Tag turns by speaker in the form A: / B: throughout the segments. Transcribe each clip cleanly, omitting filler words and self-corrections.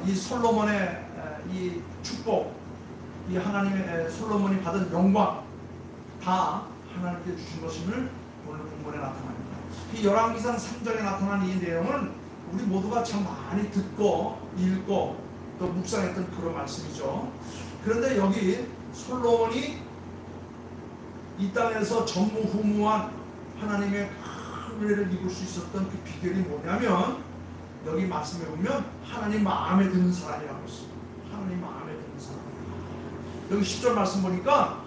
A: 이 솔로몬의 이 축복, 이 하나님의 솔로몬이 받은 영광 다 하나님께 주신 것임을 오늘 본문에 나타납니다. 이 열왕기상 3장에 나타난 이 내용은 우리 모두가 참 많이 듣고 읽고 또 묵상했던 그런 말씀이죠. 그런데 여기 솔로몬이 이 땅에서 전무후무한 하나님의 큰 은혜를 입을 수 있었던 그 비결이 뭐냐면 여기 말씀해 보면 하나님 마음에 드는 사람이라고 했어요. 하나님 마음에 드는 사람. 여기 10절 말씀 보니까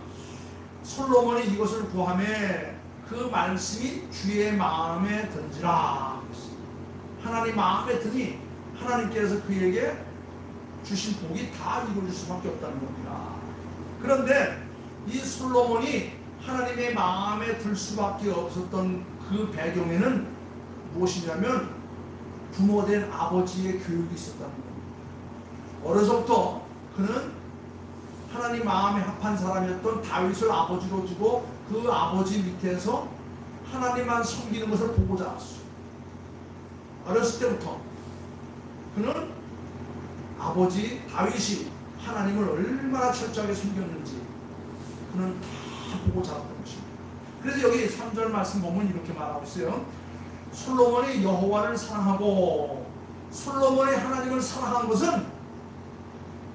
A: 솔로몬이 이것을 구하매 그 말씀이 주의 마음에 든지라. 하나님 마음에 드니 하나님께서 그에게 주신 복이 다 이루어질 수밖에 없다는 겁니다. 그런데 이 솔로몬이 하나님의 마음에 들 수밖에 없었던 그 배경에는 무엇이냐면 부모된 아버지의 교육이 있었다는 겁니다. 어려서부터 그는 하나님 마음에 합한 사람이었던 다윗을 아버지로 두고 그 아버지 밑에서 하나님만 섬기는 것을 보고 자랐어요. 어렸을 때부터 그는 아버지 다윗이 하나님을 얼마나 철저하게 섬겼는지 그는 다 보고 자랐던 것입니다. 그래서 여기 3절 말씀 보면 이렇게 말하고 있어요. 솔로몬이 여호와를 사랑하고, 솔로몬이 하나님을 사랑한 것은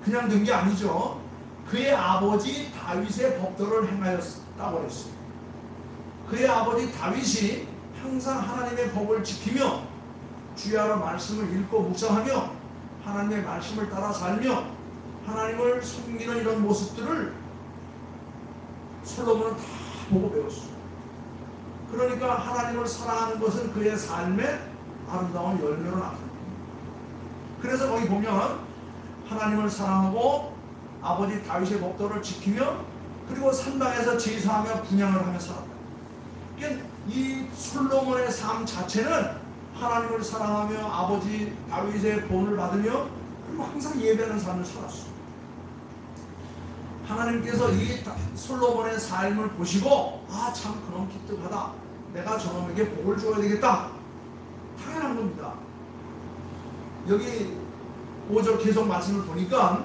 A: 그냥 된 게 아니죠. 그의 아버지 다윗의 법도를 행하였다고 그랬어요. 그의 아버지 다윗이 항상 하나님의 법을 지키며 주야로 말씀을 읽고 묵상하며 하나님의 말씀을 따라 살며 하나님을 섬기는 이런 모습들을 솔로몬은 다 보고 배웠어요. 그러니까 하나님을 사랑하는 것은 그의 삶의 아름다운 열매로 나타납니다. 그래서 거기 보면 하나님을 사랑하고 아버지 다윗의 법도를 지키며 그리고 산당에서 제사하며 분향을 하며 살았다. 그러니까 이 솔로몬의 삶 자체는 하나님을 사랑하며 아버지 다윗의 본을 받으며 그리고 항상 예배하는 삶을 살았어요. 하나님께서 이 솔로몬의 삶을 보시고 아 참 그놈 기특하다. 내가 저놈에게 복을 줘야 되겠다. 당연한 겁니다. 여기 5절 계속 말씀을 보니까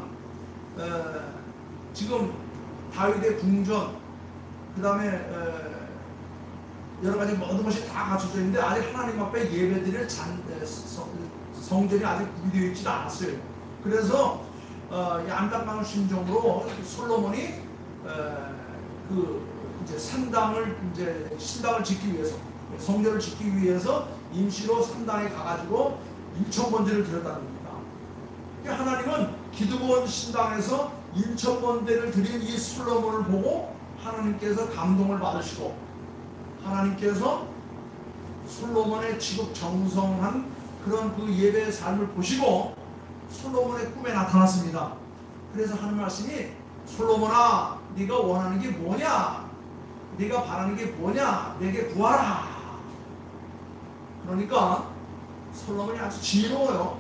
A: 지금 다윗의 궁전 그 다음에 여러 가지 모든 것이 다 갖춰져 있는데 아직 하나님 앞에 예배드릴 성전이 아직 구비되어 있지 않았어요. 그래서 안타까운 심정으로 솔로몬이 이제 이제 신당을 짓기 위해서 성전을 짓기 위해서 임시로 산당에 가가지고 1,000번제를 드렸다는 겁니다. 그러니까 하나님은 기드몬 신당에서 1,000번제를 드린 이 솔로몬을 보고 하나님께서 감동을 받으시고 하나님께서 솔로몬의 지극정성한 그런 그 예배의 삶을 보시고 솔로몬의 꿈에 나타났습니다. 그래서 하는 말씀이 솔로몬아 네가 원하는 게 뭐냐? 네가 바라는 게 뭐냐? 내게 구하라. 그러니까 솔로몬이 아주 지혜로워요.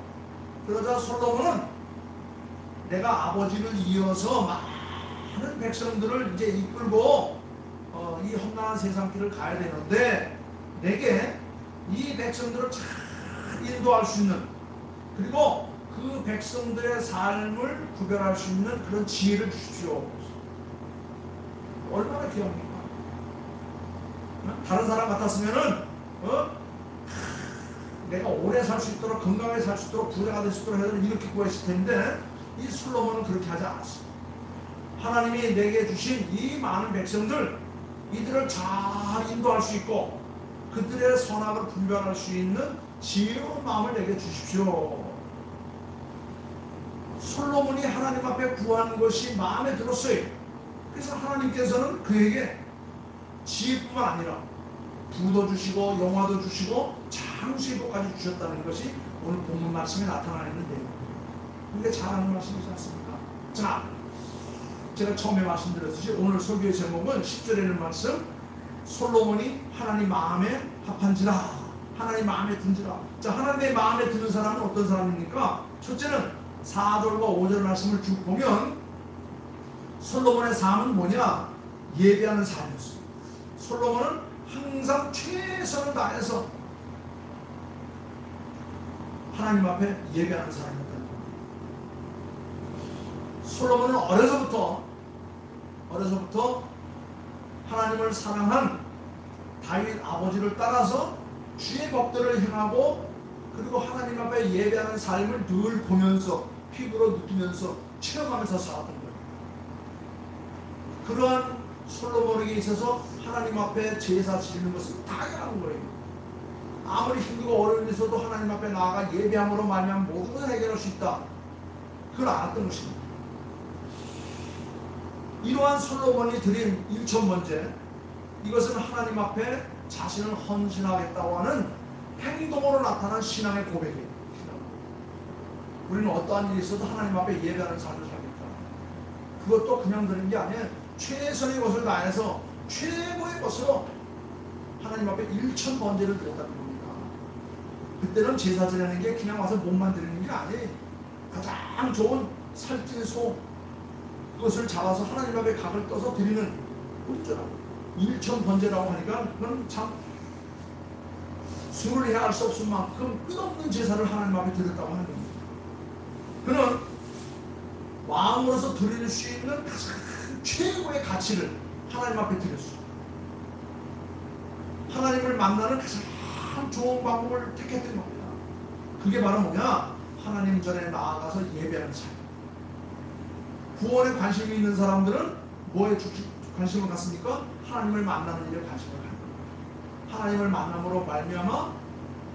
A: 그러자 솔로몬은 내가 아버지를 이어서 많은 백성들을 이제 이끌고 이 험난한 세상길을 가야 되는데 내게 이 백성들을 잘 인도할 수 있는 그리고 그 백성들의 삶을 구별할 수 있는 그런 지혜를 주십시오. 얼마나 귀합니까? 다른 사람 같았으면은 내가 오래 살 수 있도록 건강하게 살 수 있도록 부자가 될 수 있도록 해서 이렇게 구했을 텐데 이 솔로몬은 그렇게 하지 않았어요. 하나님이 내게 주신 이 많은 백성들 이들을 잘 인도할 수 있고 그들의 선악을 분별할 수 있는 지혜로운 마음을 내게 주십시오. 솔로몬이 하나님 앞에 구하는 것이 마음에 들었어요. 그래서 하나님께서는 그에게 지혜뿐만 아니라 부도 주시고 영화도 주시고 장수의복까지 주셨다는 것이 오늘 본문 말씀에 나타나 있는데요. 근데 잘하는 말씀이지 않습니까? 자, 제가 처음에 말씀드렸듯이 오늘 설교의 제목은 10절에 있는 말씀 솔로몬이 하나님 마음에 합한지라 하나님 마음에 든지라. 자, 하나님의 마음에 드는 사람은 어떤 사람입니까? 첫째는 4절과 5절 말씀을 쭉 보면 솔로몬의 삶은 뭐냐? 예배하는 삶이었어요. 솔로몬은 항상 최선을 다해서 하나님 앞에 예배하는 사람이었다는 겁니다. 솔로몬은 어려서부터 하나님을 사랑한 다윗 아버지를 따라서 주의 법도를 행하고 그리고 하나님 앞에 예배하는 삶을 늘 보면서 피부로 느끼면서 체험하면서 살았던 거예요. 그러한 솔로몬에게 있어서 하나님 앞에 제사 지르는 것은 당연한 거예요. 아무리 힘들고 어려운 일이 있어도 하나님 앞에 나아가 예배함으로 말미암아 모든 것을 해결할 수 있다. 그걸 알았던 것입니다. 이러한 솔로몬이 드린 1,000번째, 이것은 하나님 앞에 자신을 헌신하겠다고 하는 행동으로 나타난 신앙의 고백이에요. 우리는 어떠한 일이 있어도 하나님 앞에 예배하는 삶을 살겠다. 그것도 그냥 드는 게 아니에요. 최선의 것을 다해서 최고의 것으로 하나님 앞에 1,000번제를 드렸다는 겁니다. 그때는 제사 지내는 게 그냥 와서 몸만 드리는 게 아니에요. 가장 좋은 살찐 소, 그것을 잡아서 하나님 앞에 각을 떠서 드리는 1,000번제라고 하니까 그건 참 수를 해야 할 수 없을 만큼 끝없는 제사를 하나님 앞에 드렸다고 하는 겁니다. 그는 왕으로서 드릴 수 있는 가장 최고의 가치를 하나님 앞에 드렸어요. 하나님을 만나는 가장 좋은 방법을 택했던 겁니다. 그게 바로 뭐냐? 하나님 전에 나아가서 예배하는 삶. 구원에 관심이 있는 사람들은 뭐에 관심을 갖습니까? 하나님을 만나는 일에 관심을 갖는 거예요. 하나님을 만남으로 말미암아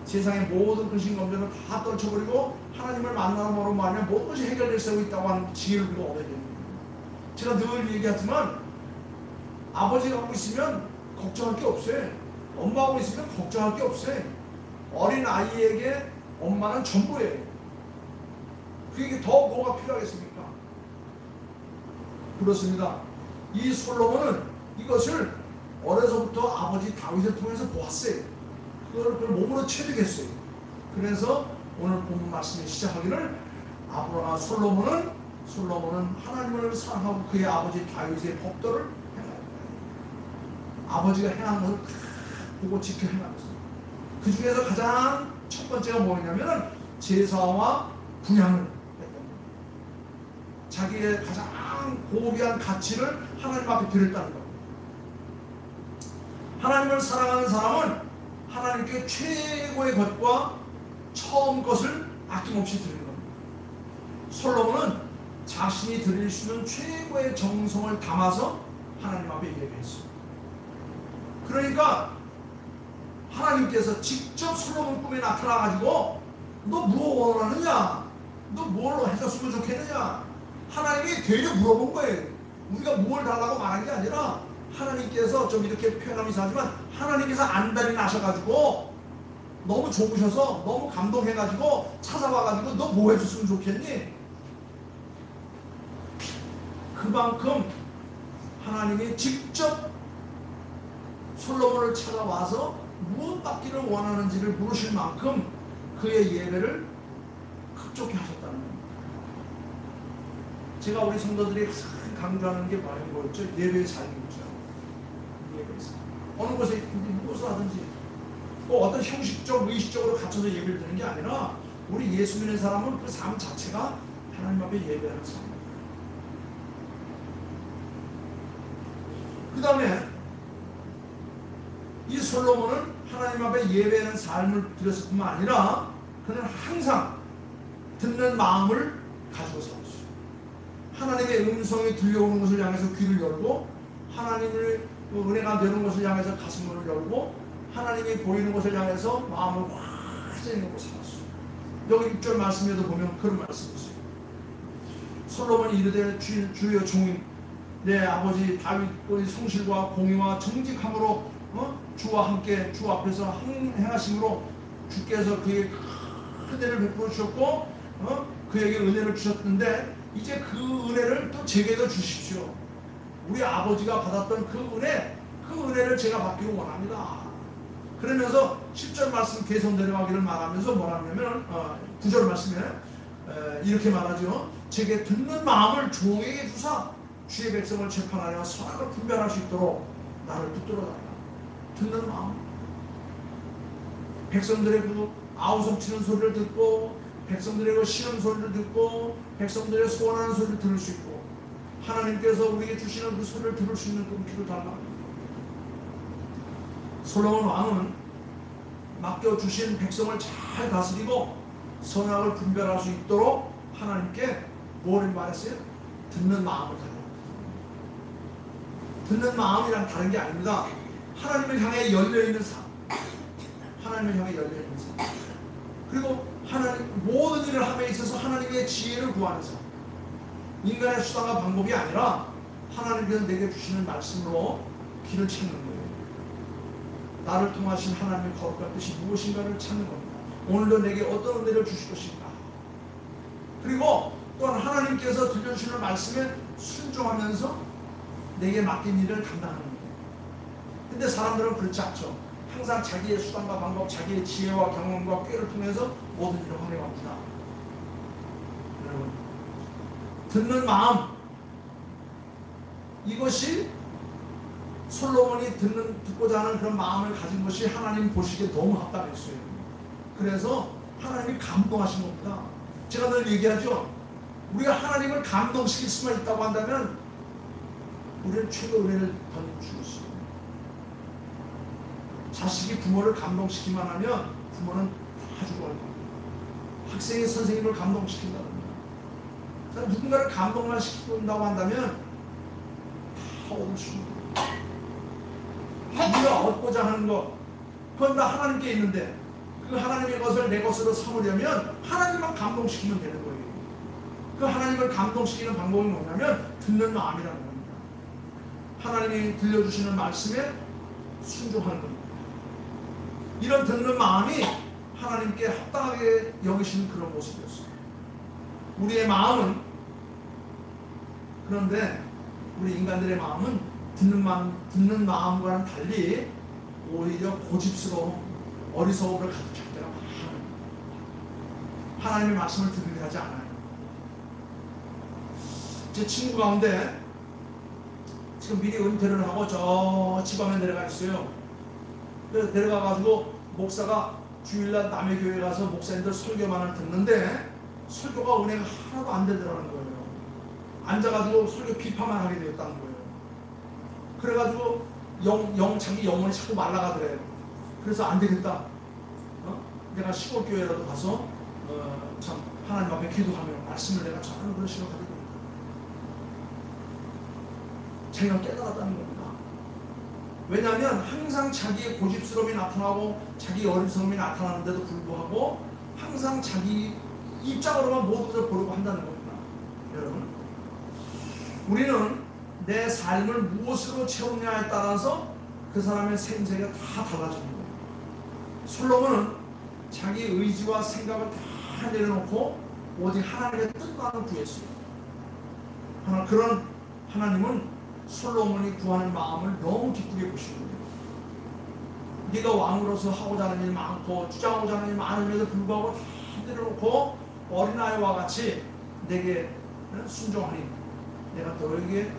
A: 세상의 모든 근심 검정을 다 떨쳐버리고 하나님을 만남으로 말미암아 모든 것이 해결될 수 있다고 하는 지혜를 우리가 얻어야 됩니다. 제가 늘 얘기하지만 아버지가 하고 있으면 걱정할 게 없어요. 엄마하고 있으면 걱정할 게 없어요. 어린 아이에게 엄마는 전부예요. 그게 더 뭐가 필요하겠습니까? 그렇습니다. 이 솔로몬은 이것을 어려서부터 아버지 다윗을 통해서 보았어요. 그걸 몸으로 체득했어요. 그래서 오늘 본문 말씀이 시작하기를 솔로몬은 하나님을 사랑하고 그의 아버지 다윗의 법도를 행하였다. 아버지가 행한 것을 보고 지켜 행하였어요. 그 중에서 가장 첫 번째가 뭐냐면 제사와 분향을 했던 겁니다. 자기의 가장 고귀한 가치를 하나님 앞에 드렸다는 겁니다. 하나님을 사랑하는 사람은 하나님께 최고의 것과 처음 것을 아낌없이 드리는 겁니다. 솔로몬은 자신이 드릴 수 있는 최고의 정성을 담아서 하나님 앞에 예배했어요. 그러니까 하나님께서 직접 솔로몬 꿈에 나타나가지고 너 무엇 원하느냐? 너 뭘 해줬으면 좋겠느냐? 하나님이 되려 물어본 거예요. 우리가 뭘 달라고 말한 게 아니라 하나님께서 좀 이렇게 표현하면 이상하지만 하나님께서 안달이 나셔가지고 너무 좋으셔서 너무 감동해가지고 찾아와가지고 너 뭐 해줬으면 좋겠니? 그만큼 하나님이 직접 솔로몬을 찾아와서 무엇 받기를 원하는지를 물으실 만큼 그의 예배를 급족히 하셨다는 겁니다. 제가 우리 성도들이 강조하는 게 뭐였죠? 예배의 삶이죠. 예배의 삶. 어느 곳에 무엇을 하든지 뭐 어떤 형식적, 의식적으로 갇혀서 예배를 드리는 게 아니라 우리 예수 믿는 사람은 그 삶 자체가 하나님 앞에 예배하는 삶입니다. 그 다음에 이 솔로몬은 하나님 앞에 예배하는 삶을 드렸을 뿐만 아니라 그는 항상 듣는 마음을 가지고 살았어요. 하나님의 음성이 들려오는 것을 향해서 귀를 열고 하나님의 은혜가 되는 것을 향해서 가슴을 열고 하나님이 보이는 것을 향해서 마음을 확 놓고 살았어요. 여기 6절 말씀에도 보면 그런 말씀이 있어요. 솔로몬이 이르되 주여 종이 내 아버지 다윗의 성실과 공의와 정직함으로 주와 함께 주 앞에서 행하심으로 주께서 그에게 큰 은혜를 베풀어 주셨고 그에게 은혜를 주셨는데 이제 그 은혜를 또 제게도 주십시오. 우리 아버지가 받았던 그 은혜를 제가 받기를 원합니다. 그러면서 10절 말씀 계속 내려가기를 말하면서 뭐라 하냐면 9절 말씀에 이렇게 말하죠. 제게 듣는 마음을 종에게 주사 주의 백성을 재판하여 선악을 분별할 수 있도록 나를 붙들어 달라. 듣는 마음. 백성들의 그 아우성치는 소리를 듣고 백성들의 그 시름 소리를 듣고 백성들의 소원하는 소리를 들을 수 있고 하나님께서 우리에게 주시는 그 소리를 들을 수 있는 그 귀를 달라. 솔로몬 왕은 맡겨주신 백성을 잘 다스리고 선악을 분별할 수 있도록 하나님께 뭘 말했어요? 듣는 마음을 달라. 듣는 마음이란 다른 게 아닙니다. 하나님을 향해 열려있는 삶, 하나님을 향해 열려있는 삶, 그리고 하나님 모든 일을 함에 있어서 하나님의 지혜를 구하는 삶. 인간의 수단과 방법이 아니라 하나님께서 내게 주시는 말씀으로 길을 찾는 거예요. 나를 통하신 하나님의 거룩한 뜻이 무엇인가를 찾는 겁니다. 오늘도 내게 어떤 은혜를 주실 것인가. 그리고 또한 하나님께서 들려주시는 말씀에 순종하면서 내게 맡긴 일을 감당하는 거예요. 근데 사람들은 그렇지 않죠. 항상 자기의 수단과 방법, 자기의 지혜와 경험과 꾀를 통해서 모든 일을 확인합니다. 여러분, 듣는 마음, 이것이 솔로몬이 듣고자 하는 그런 마음을 가진 것이 하나님 보시기에 너무 합당했어요. 그래서 하나님이 감동하신 겁니다. 제가 늘 얘기하죠. 우리가 하나님을 감동시킬 수만 있다고 한다면 우리는 최고 은혜를 받을 수 있어요. 자식이 부모를 감동시키만 하면 부모는 다 죽어요. 학생이 선생님을 감동시킨다든가. 누군가를 감동만 시킨다고 한다면 다 얻을 수 있는 거예요. 우리가 얻고자 하는 것, 그건 다 하나님께 있는데 그 하나님의 것을 내 것으로 삼으려면 하나님만 감동시키면 되는 거예요. 그 하나님을 감동시키는 방법이 뭐냐면 듣는 마음이라는 겁니다. 하나님이 들려주시는 말씀에 순종하는 겁니다. 이런 듣는 마음이 하나님께 합당하게 여기시는 그런 모습이었어요. 우리의 마음은, 그런데 우리 인간들의 마음은 듣는 마음과는 달리 오히려 고집스러운 어리석음을 가득 찰 때가 많아요. 하나님의 말씀을 듣으려 하지 않아요. 제 친구 가운데 지금 미리 은퇴를 하고 저 지방에 내려가 있어요. 그래서 내려가가지고 목사가 주일날 남의 교회 가서 목사님들 설교만을 듣는데 설교가 은혜가 하나도 안 되더라는 거예요. 앉아가지고 설교 비판만 하게 되었다는 거예요. 그래가지고 자기 영혼이 자꾸 말라가더래요. 그래서 안 되겠다. 내가 시골 교회라도 가서 참 하나님 앞에 기도하며 말씀을 내가 전하는 그런 시간을 가지게 됩니다. 자기가 깨달았다는 겁니다. 왜냐하면 항상 자기의 고집스러움이 나타나고 자기 어리석음이 나타나는데도 불구하고 항상 자기 입장으로만 모든 것을 보려고 한다는 겁니다. 여러분, 우리는 내 삶을 무엇으로 채우냐에 따라서 그 사람의 생세가 다 달라지는 거예요. 솔로몬은 자기 의지와 생각을 다 내려놓고 오직 하나님의 뜻만을 구했어요. 그런 하나님은 솔로몬이 구하는 마음을 너무 기쁘게 보시는 거예요. 네가 왕으로서 하고자 하는 일 많고 주장하고자 하는 일 많음에도 불구하고 다 내려놓고 어린아이와 같이 내게 순종하니 내가 너에게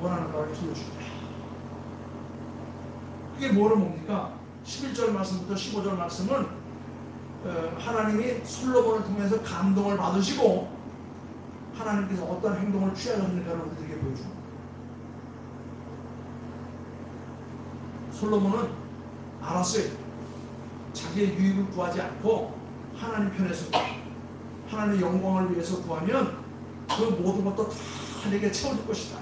A: 원하는 바를 들려주리라. 그게 뭐를 뭡니까? 11절 말씀부터 15절 말씀은 하나님이 솔로몬을 통해서 감동을 받으시고 하나님께서 어떤 행동을 취하려 하는가를 우리들에게 보여줍니다. 솔로몬은 알았어요. 자기의 유익을 구하지 않고 하나님 편에서 하나님의 영광을 위해서 구하면 그 모든 것도 다 내게 채워줄 것이다.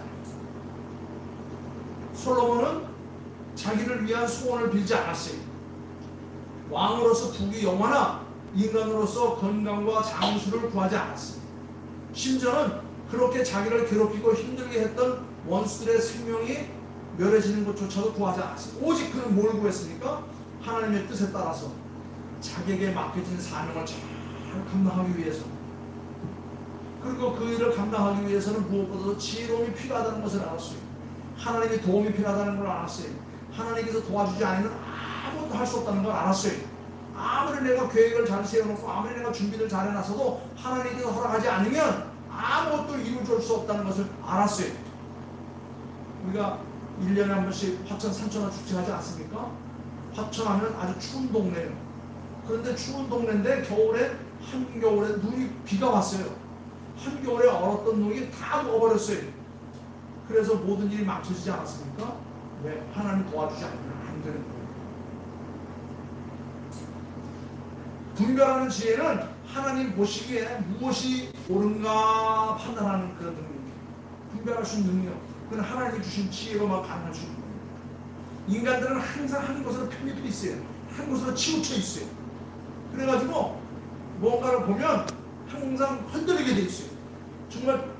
A: 솔로몬은 자기를 위한 소원을 빌지 않았어요. 왕으로서 부귀 영화나 인간으로서 건강과 장수를 구하지 않았어요. 심지어는 그렇게 자기를 괴롭히고 힘들게 했던 원수들의 생명이 멸해지는 것조차도 구하지 않았어요. 오직 그는 뭘 구했습니까? 하나님의 뜻에 따라서 자기에게 맡겨진 사명을 잘 감당하기 위해서, 그리고 그 일을 감당하기 위해서는 무엇보다도 지혜로움이 필요하다는 것을 알았어요. 하나님의 도움이 필요하다는 걸 알았어요. 하나님께서 도와주지 않으면 아무것도 할 수 없다는 걸 알았어요. 아무리 내가 계획을 잘 세워놓고 아무리 내가 준비를 잘 해놨어도 하나님께서 허락하지 않으면 아무것도 이루어줄 수 없다는 것을 알았어요. 우리가 1년에 한 번씩 화천 산천어 축제하지 않습니까? 화천하면 아주 추운 동네예요. 그런데 추운 동네인데 겨울에 한겨울에 비가 왔어요. 한겨울에 얼었던 녹이 다 녹아버렸어요. 그래서 모든 일이 망쳐지지 않았습니까? 왜? 하나님 도와주지 않으면 안 되는 거예요. 분별하는 지혜는 하나님 보시기에 무엇이 옳은가 판단하는 그런 능력이에요. 분별할 수 있는 능력. 그건 하나님이 주신 지혜로만 가능할 수 있는 거예요. 인간들은 항상 한 곳으로 편입돼 있어요. 한 곳으로 치우쳐 있어요. 그래가지고 뭔가를 보면 항상 흔들리게 돼 있어요. 정말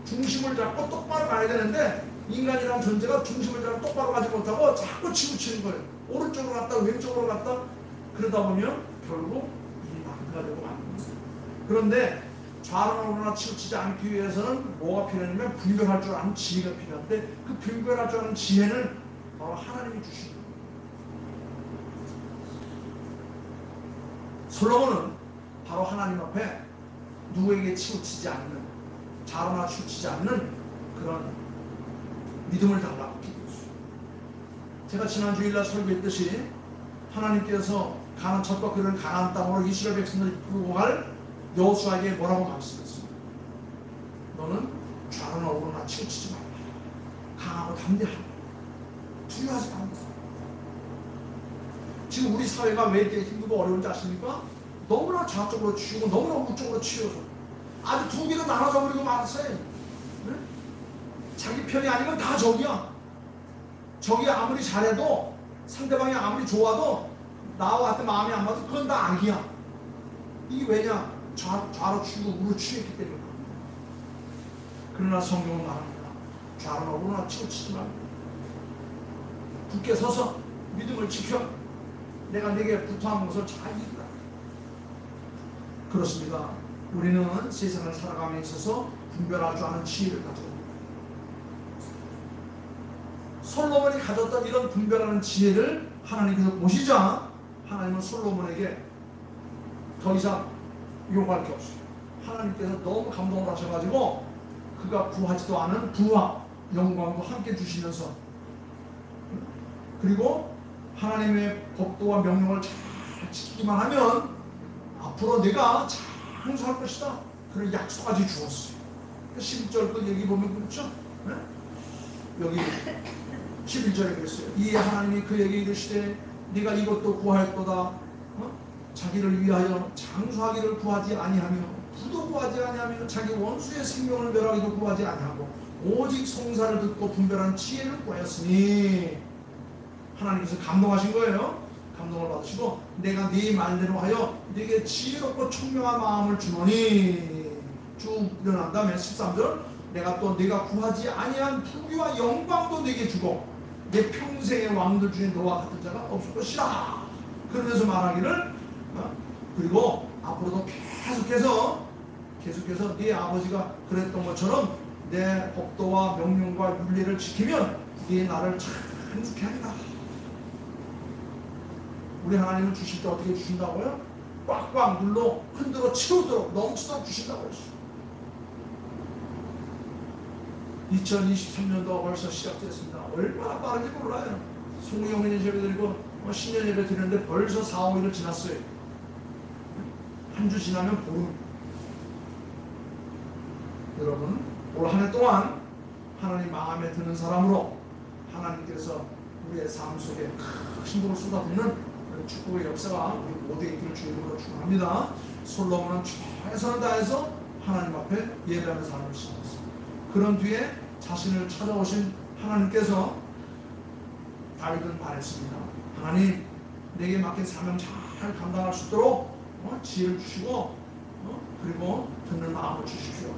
A: 중심을 잡고 똑바로 가야 되는데 인간이라는 존재가 중심을 잡고 똑바로 가지 못하고 자꾸 치우치는 거예요. 오른쪽으로 갔다 왼쪽으로 갔다 그러다 보면 결국 일이 마비가 되고 마는 거예요. 그런데 좌로나 치우치지 않기 위해서는 뭐가 필요하냐면 분별할 줄 아는 지혜가 필요한데 그 분별할 줄 아는 지혜는 바로 하나님이 주신 거예요. 솔로몬은 바로 하나님 앞에 누구에게 치우치지 않는, 좌로나 치우치지 않는 그런 믿음을 달라고 기도했어요. 제가 지난 주일날 설교했듯이 하나님께서 첫 그런 가나안 땅으로 이스라엘 백성들을 이끌고 갈 여호수아에게 뭐라고 말씀했어요? 너는 좌로나 우로나 치우치지 말라. 강하고 담대하라. 두려워하지 말라. 지금 우리 사회가 왜 이렇게 힘들고 어려운지 아십니까? 너무나 좌쪽으로 치우고 너무나 우쪽으로 치워서 아주 두 개로 나눠져 버리고 말았어요. 네? 자기 편이 아니면 다 적이야. 적이 아무리 잘해도 상대방이 아무리 좋아도 나와 같은 마음이 안 맞아도 그건 다 악이야. 이게 왜냐? 좌로 치우고 우로 치웠기 때문에. 그러나 성경은 말합니다. 좌로나 우로나 치우치지 말고 굳게 서서 믿음을 지켜 내가 내게 부탁한 것을 잘 이루라. 그렇습니다. 우리는 세상을 살아감에 있어서 분별할 줄 아는 지혜를 가지고 있습니다. 솔로몬이 가졌던 이런 분별하는 지혜를 하나님께서 보시자 하나님은 솔로몬에게 더 이상 요구할 게 없어요. 하나님께서 너무 감동을 하셔가지고 그가 구하지도 않은 부와 영광도 함께 주시면서 그리고 하나님의 법도와 명령을 잘 지키기만 하면 앞으로 내가 장수할 것이다. 그런 약속까지 주었어요. 11절 그 얘기 보면 그렇죠? 네? 여기 11절에 그랬어요. 이에 하나님이 그에게 이르시되 네가 이것도 구하였도다. 자기를 위하여 장수하기를 구하지 아니하며 부도 구하지 아니하며 자기 원수의 생명을 멸하기도 구하지 아니하고 오직 송사를 듣고 분별하는 지혜를 구하였으니 하나님께서 감동하신 거예요. 감동을 받으시고 내가 네 말대로 하여 네게 지혜롭고 총명한 마음을 주노니 쭉 일어난 다음에 13절 내가 또 네가 구하지 아니한 부귀와 영광도 네게 주고 내 평생의 왕들 중에 너와 같은 자가 없을 것이라. 그러면서 말하기를 그리고 앞으로도 계속해서 네 아버지가 그랬던 것처럼 내 법도와 명령과 윤리를 지키면 네 나를 장수케 하리라. 우리 하나님은 주실 때 어떻게 주신다고요? 꽉꽉 눌러 흔들어 채우도록 넘치도록 주신다고 했어요. 2023년도가 벌써 시작됐습니다. 얼마나 빠른지 몰라요. 20년 예배 드리고 10년 예배 드리는데 벌써 4, 5일을 지났어요. 한 주 지나면 보름. 여러분 올 한 해 동안 하나님 마음에 드는 사람으로 하나님께서 우리의 삶 속에 큰 힘을 쏟아붓는 축복의 역사가 우리 모두에 있기를 주님으로 축원합니다. 솔로몬은 최선을 다해서 하나님 앞에 예배하는 삶을 시작했습니다. 그런 뒤에 자신을 찾아오신 하나님께서 다윗은 말했습니다. 하나님 내게 맡긴 사명 잘 감당할 수 있도록 지혜를 주시고 그리고 듣는 마음을 주십시오.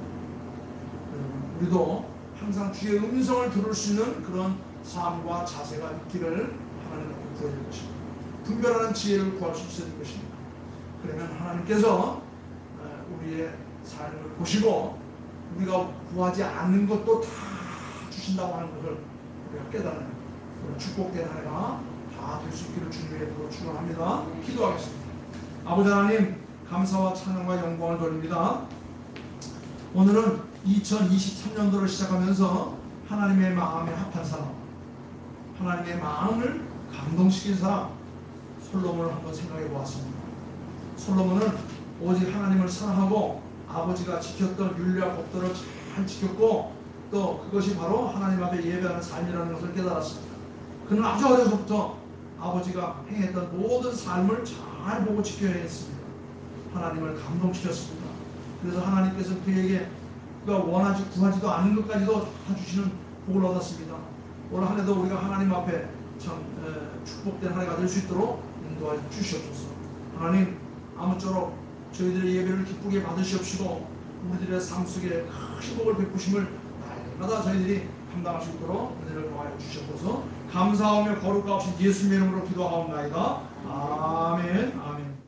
A: 우리도 항상 주의 음성을 들을 수 있는 그런 삶과 자세가 있기를 하나님 앞에 구해줄 것입니다. 분별하는 지혜를 구할 수 있어야 될 것입니다. 그러면 하나님께서 우리의 삶을 보시고 우리가 구하지 않는 것도 다 주신다고 하는 것을 우리가 깨닫는 축복된 한 해가 다 될 수 있기를 주님의 이름으로 축원합니다. 기도하겠습니다. 아버지 하나님 감사와 찬양과 영광을 돌립니다. 오늘은 2023년도를 시작하면서 하나님의 마음에 합한 사람, 하나님의 마음을 감동시킨 사람 솔로몬을 한번 생각해 보았습니다. 솔로몬은 오직 하나님을 사랑하고 아버지가 지켰던 율례와 법도를 잘 지켰고 또 그것이 바로 하나님 앞에 예배하는 삶이라는 것을 깨달았습니다. 그는 아주 어려서부터 아버지가 행했던 모든 삶을 잘 보고 지켜야 했습니다. 하나님을 감동시켰습니다. 그래서 하나님께서 그에게 그가 원하지 구하지도 않은 것까지도 다 주시는 복을 얻었습니다. 올 한 해도 우리가 하나님 앞에 참 축복된 한 해가 될 수 있도록 인도해 주시옵소서. 하나님 아무쪼록 저희들의 예배를 기쁘게 받으시옵시고 우리들의 삶 속에 큰 복을 베푸심을 날마다 저희들이 감당할 수 있도록 은혜를 더하여 주시옵소서. 감사하며 거룩하신 예수님의 이름으로 기도하옵나이다. 아멘. 아멘.